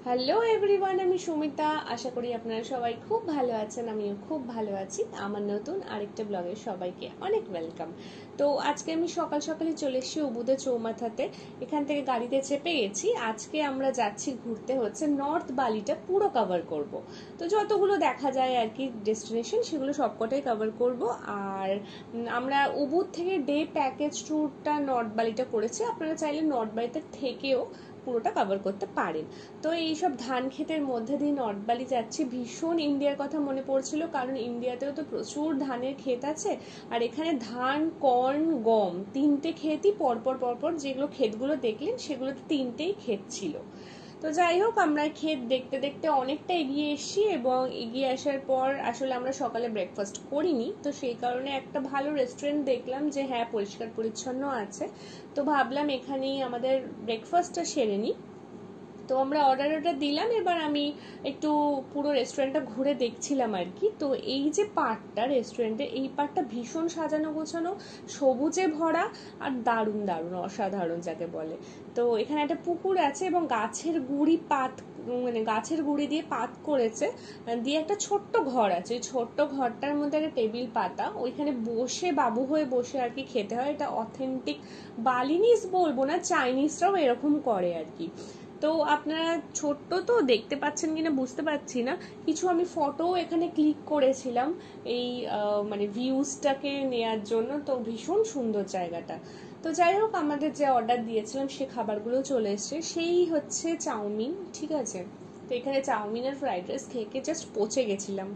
Hello everyone, আমি সুমিতা। আশা করি আপনারা সবাই খুব ভালো আছেন। আমিও খুব ভালো আছি। আমার নতুন আরেকটা ব্লগে সবাইকে অনেক ওয়েলকাম। তো আজকে আমি সকাল সকালে চলে এসেছি উবুদে চৌমাথাতে। এখান থেকে গাড়িতে চেপে গেছি। আজকে আমরা যাচ্ছি ঘুরতে, হচ্ছে নর্থ বালিটা পুরো কভার করব। তো যতগুলো দেখা যায় আর কি ডেস্টিনেশন, সেগুলো সবকটাই কভার করব। আর আমরা উবুদ থেকে ডে প্যাকেজ ট্যুরটা নর্থ বালিটা করেছি। আপনারা চাইলে নর্থ বালিতে থেকেও পুরোটা কভার করতে পারেন। তো এইসব ধান ক্ষেতের মধ্যে দিয়ে নর্থ বালি যাচ্ছি। ভীষণ ইন্ডিয়ার কথা মনে পড়ছিল, কারণ ইন্ডিয়াতেও তো প্রচুর ধানের ক্ষেত আছে। আর এখানে ধান, কর্ন, গম তিনটে ক্ষেতই পরপর পরপর, যেগুলো ক্ষেতগুলো দেখলেন সেগুলোতে তিনটেই ক্ষেত ছিল। তো যাই হোক, আমরা ক্ষেত দেখতে দেখতে অনেকটা এগিয়ে এসেছি, এবং এগিয়ে আসার পর আসলে আমরা সকালে ব্রেকফাস্ট করিনি। তো সেই কারণে একটা ভালো রেস্টুরেন্ট দেখলাম যে হ্যাঁ, পরিষ্কার পরিচ্ছন্ন আছে। তো ভাবলাম এখানেই আমাদের ব্রেকফাস্টটা সেরে নিই। তো আমরা অর্ডার দিলাম। এবার আমি একটু পুরো রেস্টুরেন্টটা ঘুরে দেখছিলাম আর কি। তো এই যে পার্টটা রেস্টুরেন্টের, এই পার্টটা ভীষণ সাজানো গোছানো, সবুজে ভরা, আর দারুণ দারুণ অসাধারণ যাকে বলে। তো এখানে একটা পুকুর আছে, এবং গাছের গুড়ি পাত, মানে গাছের গুড়ি দিয়ে পাত করেছে, দিয়ে একটা ছোট্ট ঘর আছে। ওই ছোট্ট ঘরটার মধ্যে একটা টেবিল পাতা, ওইখানে বসে বাবু হয়ে বসে আর কি খেতে হয়। এটা অথেন্টিক বালিনিজ বলবো না, চাইনিজরাও এরকম করে আর কি। তো আপনারা ছোট্ট তো দেখতে পাচ্ছেন কিনা বুঝতে পারছি না, কিছু আমি ফটো এখানে ক্লিক করেছিলাম এই মানে ভিউজটাকে নেয়ার জন্য। তো ভীষণ সুন্দর জায়গাটা। তো যাই হোক, আমাদের যে অর্ডার দিয়েছিলাম সে খাবারগুলো চলে এসছে। সেই হচ্ছে চাউমিন, ঠিক আছে। তো এখানে চাউমিন আর ফ্রাইড রাইস খেয়ে জাস্ট পচে গেছিলাম।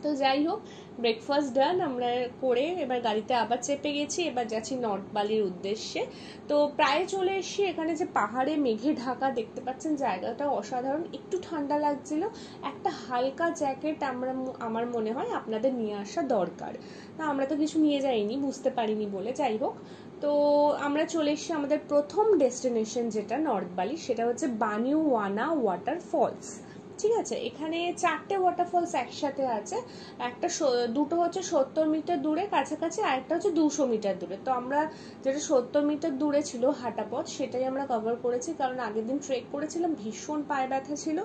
তো যাই হোক, ব্রেকফাস্ট ডান আমরা করে এবার গাড়িতে আবার চেপে গেছি। এবার যাচ্ছি নর্থ বালির উদ্দেশ্যে। তো প্রায় চলে এসেছি। এখানে যে পাহাড়ে মেঘে ঢাকা দেখতে পাচ্ছেন, জায়গাটা অসাধারণ। একটু ঠান্ডা লাগছিল, একটা হালকা জ্যাকেট আমার মনে হয় আপনাদের নিয়ে আসা দরকার। না, আমরা তো কিছু নিয়ে যাইনি, বুঝতে পারিনি বলে। যাই হোক, তো আমরা চলে এসেছি আমাদের প্রথম ডেস্টিনেশন যেটা নর্থ বালি, সেটা হচ্ছে বানিওয়ানা ওয়াটার ফলস। ঠিক আছে, এখানে 4টে ওয়াটারফলস একসাথে আছে। দুটো হচ্ছে 70 মিটার দূরে কাছাকাছি, আর একটা হচ্ছে 200 মিটার দূরে। তো আমরা যেটা 70 মিটার দূরে ছিল হাঁটা পথ, সেটাই আমরা কভার করেছি, কারণ আগের দিন ট্রেক করেছিলাম, ভীষণ পায়ে ব্যথা ছিল,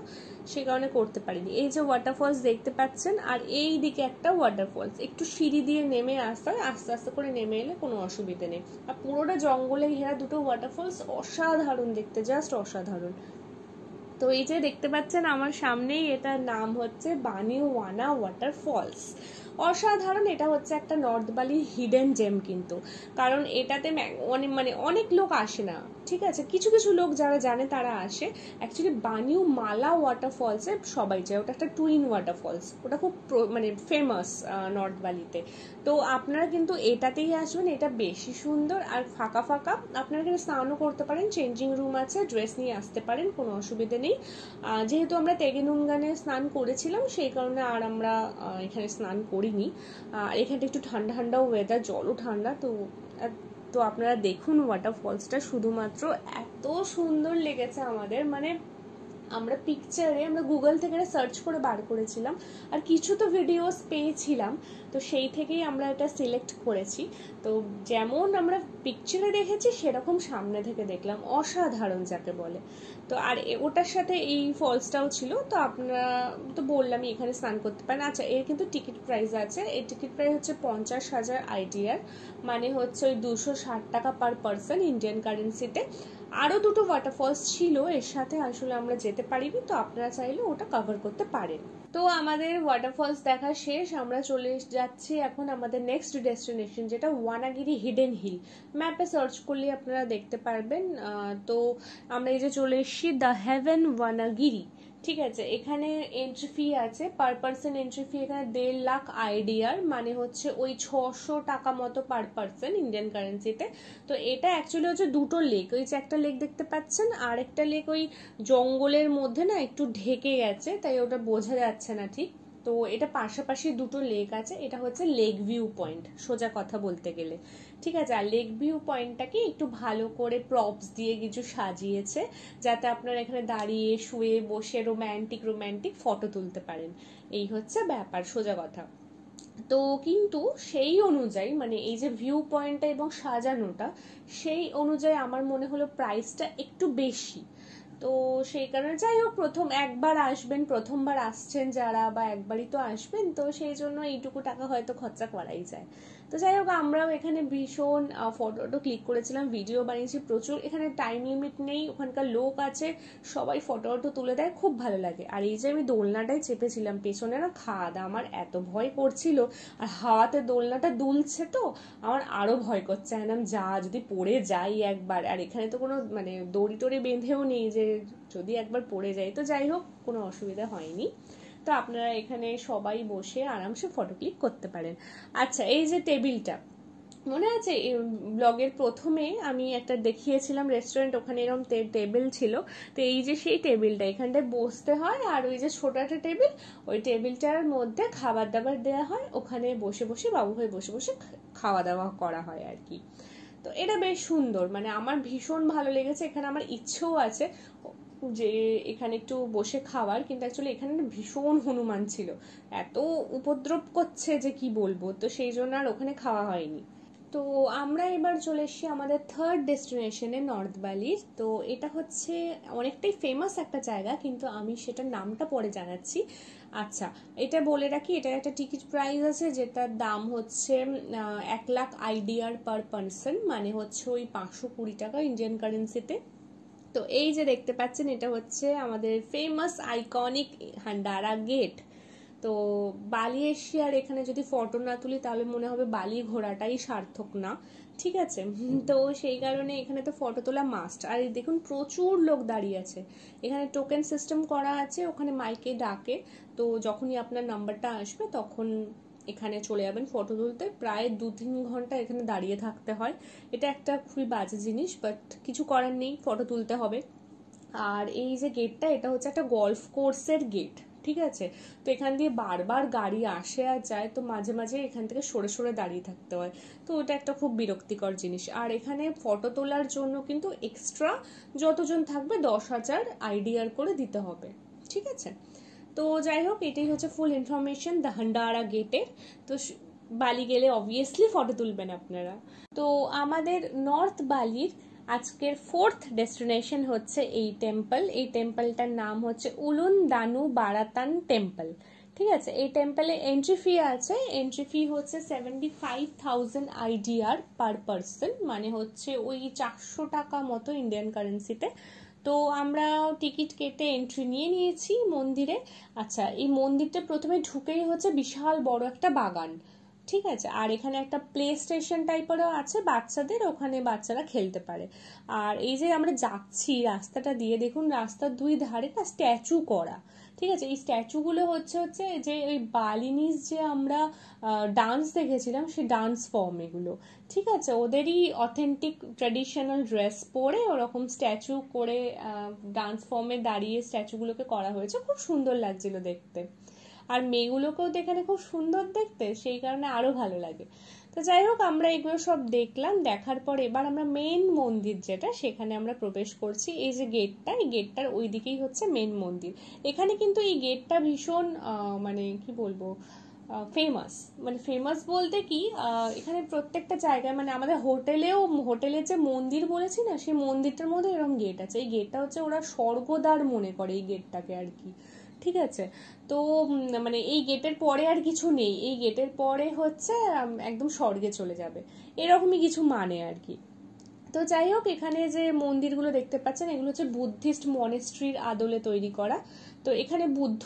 সে কারণে করতে পারিনি। এই যে ওয়াটারফলস দেখতে পাচ্ছেন, আর এই দিকে একটা ওয়াটারফলস, একটু সিঁড়ি দিয়ে নেমে আসতে হয়, আস্তে আস্তে করে নেমে এলে কোনো অসুবিধা নেই। আর পুরোটা জঙ্গলে ঘেরা দুটো ওয়াটারফলস, অসাধারণ দেখতে, জাস্ট অসাধারণ। তো এই যে দেখতে পাচ্ছেন আমার সামনেই, এটার নাম হচ্ছে বানিওয়ানা ওয়াটারফলস। অসাধারণ। এটা হচ্ছে একটা নর্থ বালির হিডেন জেম কিন্তু, কারণ এটাতে মানে অনেক লোক আসে না, ঠিক আছে। কিছু কিছু লোক যারা জানে তারা আসে। অ্যাকচুয়ালি বানিউ মালা ওয়াটারফলসে সবাই যায়, ওটা একটা টুইন ওয়াটারফলস, ওটা খুব মানে ফেমাস নর্থ বালিতে। তো আপনারা কিন্তু এটাতেই আসবেন, এটা বেশি সুন্দর আর ফাঁকা ফাঁকা। আপনারা এখানে স্নানও করতে পারেন, চেঞ্জিং রুম আছে, ড্রেস নিয়ে আসতে পারেন, কোনো অসুবিধা নেই। যেহেতু আমরা তেগেনুঙ্গানে স্নান করেছিলাম, সেই কারণে আর আমরা এখানে স্নান করিনি। আর এখানটা একটু ঠান্ডা ঠান্ডা ওয়েদার, জলও ঠান্ডা। তো আপনারা দেখুন ওয়াটারফলসটা, শুধুমাত্র এত সুন্দর লেগেছে আমাদের। মানে আমরা গুগল থেকে সার্চ করে বার করেছিলাম, আর কিছু তো ভিডিওস পেয়েছিলাম, তো সেই থেকেই আমরা এটা সিলেক্ট করেছি। তো যেমন আমরা পিকচারে দেখেছি সেরকম সামনে থেকে দেখলাম, অসাধারণ যাকে বলে। তো আর ওটার সাথে এই ফলসটাও ছিল। তো আপনারা তো বললামই এখানে স্নান করতে পারেন। আচ্ছা, এর কিন্তু টিকিট প্রাইস আছে। এই টিকিট প্রাইস হচ্ছে 50,000 IDR, মানে হচ্ছে ওই 260 টাকা পার পার্সন ইন্ডিয়ান কারেন্সিতে। আরও দুটো ওয়াটারফলস ছিল এর সাথে, আসলে আমরা যেতে পারিনি, তো আপনারা চাইলে ওটা কভার করতে পারেন। তো আমাদের ওয়াটারফলস দেখা শেষ, আমরা চলে যাচ্ছি এখন আমাদের নেক্সট ডেস্টিনেশন, যেটা ওয়ানাগিরি হিডেন হিল। ম্যাপে সার্চ করলে আপনারা দেখতে পারবেন। তো আমরা এই যে চলে এসেছি দ্য হেভেন ওয়ানাগিরি, ঠিক আছে। এখানে এন্ট্রি ফি আছে, পার পার্সন এন্ট্রি ফি এখানে 1.5 লাখ IDR, মানে হচ্ছে ওই 600 টাকা মতো পার পার্সন ইন্ডিয়ান কারেন্সিতে। তো এটা অ্যাকচুয়ালি হচ্ছে দুটো লেক, ওই যে একটা লেক দেখতে পাচ্ছেন, আর একটা লেক ওই জঙ্গলের মধ্যে না একটু ঢেকে গেছে, তাই ওটা বোঝা যাচ্ছে না ঠিক। তো এটা পাশাপাশি দুটো লেক আছে। এটা হচ্ছে লেক ভিউ পয়েন্ট, সোজা কথা বলতে গেলে, ঠিক আছে। আর লেক ভিউ পয়েন্টটাকে একটু ভালো করে প্রপস দিয়ে কিছু সাজিয়েছে, যাতে আপনারা এখানে দাঁড়িয়ে শুয়ে বসে রোম্যান্টিক রোম্যান্টিক ফটো তুলতে পারেন। এই হচ্ছে ব্যাপার, সোজা কথা। তো কিন্তু সেই অনুযায়ী, মানে এই যে ভিউ পয়েন্টটা এবং সাজানোটা, সেই অনুযায়ী আমার মনে হলো প্রাইসটা একটু বেশি। তো সেই কারণে যাই হোক, প্রথম একবার আসবেন, প্রথমবার আসছেন যারা, বা একবারই তো আসবেন, তো সেই জন্য এইটুকু টাকা হয়তো খরচা করাই যায়। তো যাই হোক, আমরাও এখানে ভীষণ ফটো ক্লিক করেছিলাম, ভিডিও বানিয়েছি প্রচুর। এখানে টাইম লিমিট নেই, ওখানকার লোক আছে, সবাই ফটো তুলে দেয়, খুব ভালো লাগে। আর এই যে আমি দোলনাটাই চেপেছিলাম, পেছনে না খাওয়া দাওয়া, আমার এত ভয় করছিল, আর হাওয়াতে দোলনাটা দুলছে তো আমার আরো ভয় করছে, একদম যা যদি পড়ে যাই একবার। আর এখানে তো কোনো মানে দড়ি টড়ি বেঁধেও নেই যে যদি একবার পড়ে যাই। তো যাই হোক, কোনো অসুবিধা হয়নি। তো আপনারা এখানে সবাই বসে আরামসে ফটো ক্লিক করতে পারেন। আচ্ছা, এই যে টেবিলটা, মনে আছে ব্লগের প্রথমে আমি একটা দেখিয়েছিলাম রেস্টুরেন্ট, ওখানে এরকম টেবিল ছিল। তো এই যে সেই টেবিলটা, এখানটায় বসতে হয়, আর ওই যে ছোট একটা টেবিল, ওই টেবিলটার মধ্যে খাবার দাবার দেওয়া হয়, ওখানে বসে বসে বাবু ভাই বসে বসে খাওয়া দাওয়া করা হয় আর কি। তো এটা বেশ সুন্দর, মানে আমার ভীষণ ভালো লেগেছে। এখানে আমার ইচ্ছেও আছে যে এখানে একটু বসে খাওয়ার, কিন্তু অ্যাকচুয়ালি এখানে ভীষণ হনুমান ছিল, এত উপদ্রব করছে যে কি বলবো, তো সেই জন্য আর ওখানে খাওয়া হয়নি। তো আমরা এবার চলে এসেছি আমাদের থার্ড ডেস্টিনেশনে, নর্থ ভ্যালির। তো এটা হচ্ছে অনেকটাই ফেমাস একটা জায়গা, কিন্তু আমি সেটার নামটা পরে জানাচ্ছি। আচ্ছা, এটা বলে রাখি, এটার একটা টিকিট প্রাইস আছে, যেটার দাম হচ্ছে 1,00,000 IDR পার পারসন, মানে হচ্ছে ওই 520 টাকা ইন্ডিয়ান কারেন্সিতে। তো এই যে দেখতে পাচ্ছেন, এটা হচ্ছে আমাদের ফেমাস আইকনিক হান্ডারা গেট। তো বালি এসে আর এখানে যদি ফটো না তুলি তাহলে মনে হবে বালি ঘোরাটাই সার্থক না, ঠিক আছে? তো সেই কারণে এখানে তো ফটো তোলা মাস্ট। আর দেখুন প্রচুর লোক দাঁড়িয়ে আছে, এখানে টোকেন সিস্টেম করা আছে, ওখানে মাইকে ডাকে, তো যখনই আপনার নাম্বারটা আসবে তখন এখানে চলে যাবেন ফটো তুলতে। প্রায় 2-3 ঘন্টা এখানে দাঁড়িয়ে থাকতে হয়, এটা একটা খুবই বাজে জিনিস, বাট কিছু করার নেই, ফটো তুলতে হবে। আর এই যে গেটটা, এটা হচ্ছে একটা গলফ কোর্সের গেট, ঠিক আছে? তো এখান দিয়ে বারবার গাড়ি আসে আর যায়, তো মাঝে মাঝে এখান থেকে সরে সরে দাঁড়িয়ে থাকতে হয়, তো ওটা একটা খুব বিরক্তিকর জিনিস। আর এখানে ফটো তোলার জন্য কিন্তু এক্সট্রা যতজন থাকবে 10,000 IDR করে দিতে হবে, ঠিক আছে? তো যাই হোক, এটাই হচ্ছে ফুল ইনফরমেশন দ্য হান্ডারা গেটের। তো বালি গেলে অবভিয়াসলি ফটো তুলবেন আপনারা। তো আমাদের নর্থ বালির আজকের ফোর্থ ডেস্টিনেশন হচ্ছে এই টেম্পল। এই টেম্পলটার নাম হচ্ছে উলুন দানু বারাতান টেম্পল, ঠিক আছে? এই টেম্পলে এন্ট্রি ফি আছে, এন্ট্রি ফি হচ্ছে 75,000 IDR পার পারসন, মানে হচ্ছে ওই 400 টাকা মতো ইন্ডিয়ান কারেন্সিতে। তো আমরা টিকিট কেটে এন্ট্রি নিয়ে নিয়েছি মন্দিরে। আচ্ছা, এই মন্দিরটা প্রথমে ঢুকেই হচ্ছে বিশাল বড় একটা বাগান, ঠিক আছে? আর এখানে একটা প্লে স্টেশন টাইপেরও আছে বাচ্চাদের, ওখানে বাচ্চারা খেলতে পারে। আর এই যে আমরা যাচ্ছি রাস্তাটা দিয়ে, দেখুন রাস্তার দুই ধারে না স্ট্যাচু করা, ঠিক আছে? এই স্ট্যাচুগুলো হচ্ছে যে ওই বালিনিজ যে আমরা ডান্স দেখেছিলাম সেই ডান্স ফর্ম এগুলো, ঠিক আছে? ওদেরই অথেন্টিক ট্র্যাডিশনাল ড্রেস পরে ওরকম স্ট্যাচু করে ডান্স ফর্মে দাঁড়িয়ে স্ট্যাচুগুলোকে করা হয়েছে, খুব সুন্দর লাগছিল দেখতে। আর মেয়েগুলোকেও তো এখানে খুব সুন্দর দেখতে, সেই কারণে আরো ভালো লাগে। তো যাই হোক, আমরা এগুলো সব দেখলাম, দেখার পর এবার আমরা মেন মন্দির যেটা, সেখানে আমরা প্রবেশ করছি। এই যে গেটটা, এই গেটটার ওই দিকেই হচ্ছে মেন মন্দির। এখানে কিন্তু এই গেটটা ভীষণ মানে কি বলবো, ফেমাস। মানে ফেমাস বলতে কি, এখানে প্রত্যেকটা জায়গায়, মানে আমাদের হোটেলের যে মন্দির বলেছি না, সেই মন্দিরটার মধ্যে এরকম গেট আছে। এই গেটটা হচ্ছে ওরা স্বর্গদ্বার মনে করে এই গেটটাকে আর কি, ঠিক আছে? তো মানে এই গেটের পরে আর কিছু নেই, এই গেটের পরে হচ্ছে একদম স্বর্গে চলে যাবে, এরকমই কিছু মানে আর কি। তো যাই হোক, এখানে যে মন্দিরগুলো দেখতে পাচ্ছেন এগুলো হচ্ছে বুদ্ধিস্ট মনেস্ট্রির আদলে তৈরি করা। তো এখানে বুদ্ধ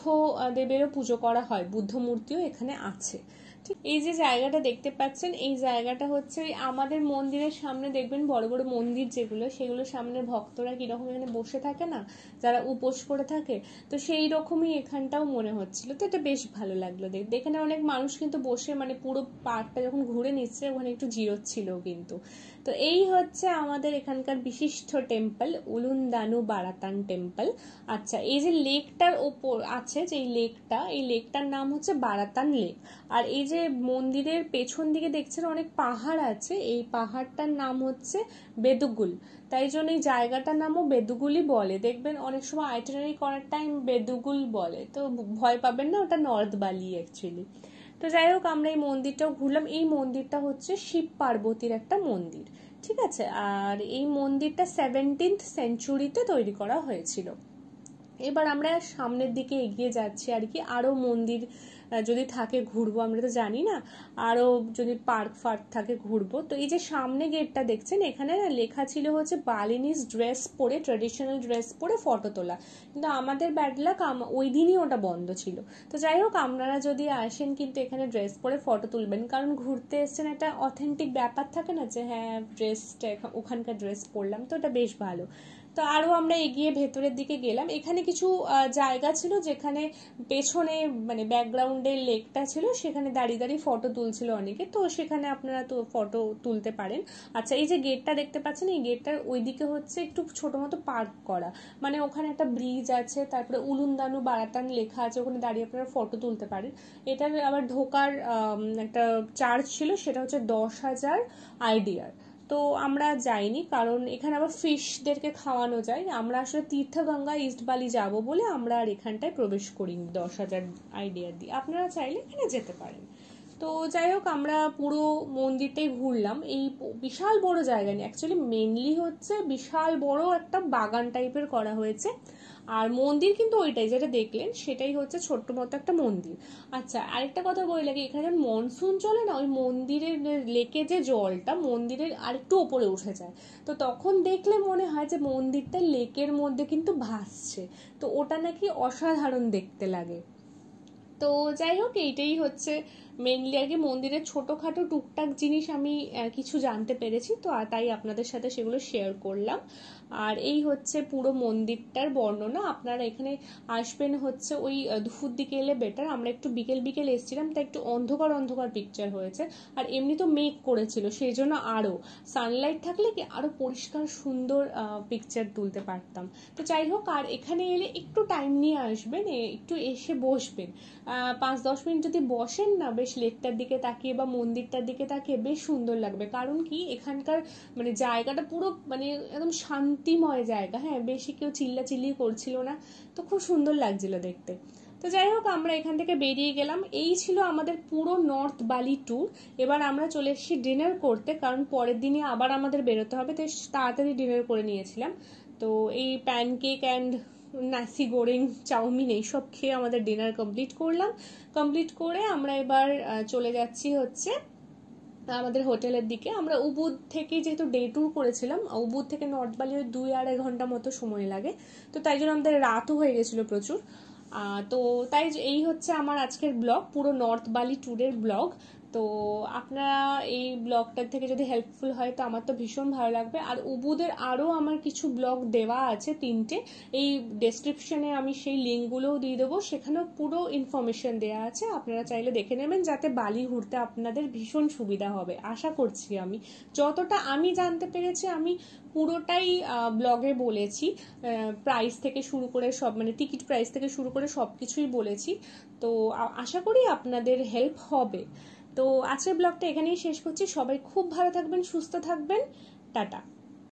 দেবেরও পুজো করা হয়, বুদ্ধ মূর্তিও এখানে আছে, ঠিক? এই যে জায়গাটা দেখতে পাচ্ছেন, এই জায়গাটা হচ্ছে আমাদের মন্দিরের সামনে দেখবেন বড় বড় মন্দির যেগুলো, সেগুলোর সামনে ভক্তরা কিরকম এখানে বসে থাকে না, যারা উপোস করে থাকে, তো সেই রকমই এখানটাও মনে হচ্ছিল। তো এটা বেশ ভালো লাগলো দেখতে। এখানে অনেক মানুষ কিন্তু বসে, মানে পুরো পার্কটা যখন ঘুরে নিচ্ছে ওখানে একটু জিরোচ্ছিল কিন্তু। তো এই হচ্ছে আমাদের এখানকার বিশিষ্ট টেম্পল, উলুন দানু বারাতান টেম্পল। আচ্ছা, এই যে লেকটার ওপর আছে, যে লেকটা, এই লেকটার নাম হচ্ছে বারাতান লেক। আর এই যে মন্দিরের পেছন দিকে দেখছেন অনেক পাহাড় আছে, এই পাহাড়টার নাম হচ্ছে বেদুগুল, তাই জন্য এই জায়গাটার নামও বেদুগুলই বলে। দেখবেন অনেক সময় আইটিনারি করার টাইম বেদুগুল বলে, তো ভয় পাবেন না, ওটা নর্থ বালি অ্যাকচুয়ালি। তো যাই হোক, আমরা এই মন্দিরটাও ঘুরলাম। এই মন্দিরটা হচ্ছে শিব পার্বতীর একটা মন্দির, ঠিক আছে। আর এই মন্দিরটা 17th সেঞ্চুরিতে তৈরি করা হয়েছিল। এবার আমরা সামনের দিকে এগিয়ে যাচ্ছি আর কি, আরো মন্দির যদি থাকে ঘুরবো, আমরা তো জানি না, আরো যদি পার্ক ফার্ক থাকে ঘুরবো। তো এই যে সামনে গেটটা দেখছেন, এখানে না লেখা ছিল হচ্ছে বালিনিজ ড্রেস পরে, ট্রেডিশনাল ড্রেস পরে ফটো তোলা, কিন্তু আমাদের ব্যাড লাক ওই দিনই ওটা বন্ধ ছিল। তো যাই হোক, আপনারা যদি আসেন কিন্তু এখানে ড্রেস পরে ফটো তুলবেন, কারণ ঘুরতে এসছেন, একটা অথেন্টিক ব্যাপার থাকে না যে হ্যাঁ ড্রেসটা ওখানকার ড্রেস পরলাম, তো ওটা বেশ ভালো। তো আরো আমরা এগিয়ে ভেতরের দিকে গেলাম, এখানে কিছু জায়গা ছিল যেখানে পেছনে মানে ব্যাকগ্রাউন্ডের লেকটা ছিল, সেখানে দাঁড়িয়ে দাঁড়িয়ে ফটো তুলছিল অনেকে, তো সেখানে আপনারা তো ফটো তুলতে পারেন। আচ্ছা, এই যে গেটটা দেখতে পাচ্ছেন, এই গেটটার ওইদিকে হচ্ছে একটু ছোট মতো পার্ক করা, মানে ওখানে একটা ব্রিজ আছে, তারপরে উলুন্দানু বারাতান লেখা আছে, ওখানে দাঁড়িয়ে আপনারা ফটো তুলতে পারেন। এটার আবার ঢোকার একটা চার্জ ছিল, সেটা হচ্ছে 10,000 আইডিয়ার। তো আমরা যাইনি, কারণ এখানে আবার ফিশদেরকে খাওয়ানো যায়। আমরা আসলে তীর্থগঙ্গা ইস্টবালি যাব বলে আমরা আর এখানটায় প্রবেশ করিনি 10,000 আইডিয়া দিয়ে। আপনারা চাইলে এখানে যেতে পারেন। তো যাই হোক, আমরা পুরো মন্দিরটাই ঘুরলাম। এই বিশাল বড় জায়গা নিয়ে, অ্যাকচুয়ালি মেনলি হচ্ছে বিশাল বড় একটা বাগান টাইপের করা হয়েছে, আর মন্দির কিন্তু ওইটাই যেটা দেখলেন সেটাই হচ্ছে ছোট্ট মতো একটা মন্দির। আচ্ছা, আরেকটা কথা বলে লাগে, এখানে যখন মনসুন চলে না, ওই মন্দিরের লেকে যে জলটা মন্দিরের আরেকটু ওপরে উঠে যায়, তো তখন দেখলে মনে হয় যে মন্দিরটা লেকের মধ্যে কিন্তু ভাসছে, তো ওটা নাকি অসাধারণ দেখতে লাগে। তো যাই হোক, এইটাই হচ্ছে মেনলি আর কি মন্দিরের ছোটখাটো টুকটাক জিনিস আমি কিছু জানতে পেরেছি, তো তাই আপনাদের সাথে সেগুলো শেয়ার করলাম। আর এই হচ্ছে পুরো মন্দিরটার বর্ণনা। আপনারা এখানে আসবেন হচ্ছে ওই দুপুর দিকে এলে বেটার, আমরা একটু বিকেল বিকেল এসেছিলাম, তাই একটু অন্ধকার অন্ধকার পিকচার হয়েছে, আর এমনি তো মেঘ করেছিল, সেই জন্য আরো সানলাইট থাকলে কি আরো পরিষ্কার সুন্দর পিকচার তুলতে পারতাম। তো যাই হোক, আর এখানে এলে একটু টাইম নিয়ে আসবেন, একটু এসে বসবেন, 5-10 মিনিট যদি বসেন না, বেশ লেকটার দিকে তাকিয়ে বা মন্দিরটার দিকে তাকিয়ে বেশ সুন্দর লাগবে। কারণ কি এখানকার মানে জায়গাটা পুরো মানে একদম শান্তিময় জায়গা, হ্যাঁ, বেশি কেউ চিল্লাচিল্লি করছিল না, তো খুব সুন্দর লাগছিল দেখতে। তো যাই হোক, আমরা এখান থেকে বেরিয়ে গেলাম। এই ছিল আমাদের পুরো নর্থ বালি ট্যুর। এবার আমরা চলে এসেছি ডিনার করতে, কারণ পরের দিনই আবার আমাদের বেরোতে হবে, তাই তাড়াতাড়ি ডিনার করে নিয়েছিলাম। তো এই প্যানকেক অ্যান্ড নাসি গোরেং, চাউমিন এইসব খেয়ে আমাদের ডিনার কমপ্লিট করলাম। কমপ্লিট করে আমরা এবার চলে যাচ্ছি হচ্ছে আমাদের হোটেলের দিকে। আমরা উবুদ থেকে যেহেতু ডে ট্যুর করেছিলাম, উবুদ থেকে নর্থ বালি ওই 2-2.5 ঘন্টা মতো সময় লাগে, তো তাই জন্য আমাদের রাতও হয়ে গেছিল প্রচুর। তো তাই এই হচ্ছে আমার আজকের ব্লগ, পুরো নর্থ বালি ট্যুরের ব্লগ। তো আপনারা এই ব্লগটার থেকে যদি হেল্পফুল হয় তো আমার তো ভীষণ ভালো লাগবে। আর উবুদের আরও আমার কিছু ব্লগ দেওয়া আছে 3টে, এই ডেসক্রিপশনে আমি সেই লিঙ্কগুলোও দিয়ে দেবো, সেখানেও পুরো ইনফরমেশন দেওয়া আছে, আপনারা চাইলে দেখে নেবেন, যাতে বালি ঘুরতে আপনাদের ভীষণ সুবিধা হবে আশা করছি। আমি যতটা আমি জানতে পেরেছি আমি পুরোটাই ব্লগে বলেছি, প্রাইস থেকে শুরু করে সব, মানে টিকিট প্রাইস থেকে শুরু করে সব কিছুই বলেছি। তো আশা করি আপনাদের হেল্প হবে। তো আজকের ব্লগটা এখানেই শেষ করছি। সবাই খুব ভালো থাকবেন, সুস্থ থাকবেন, টাটা।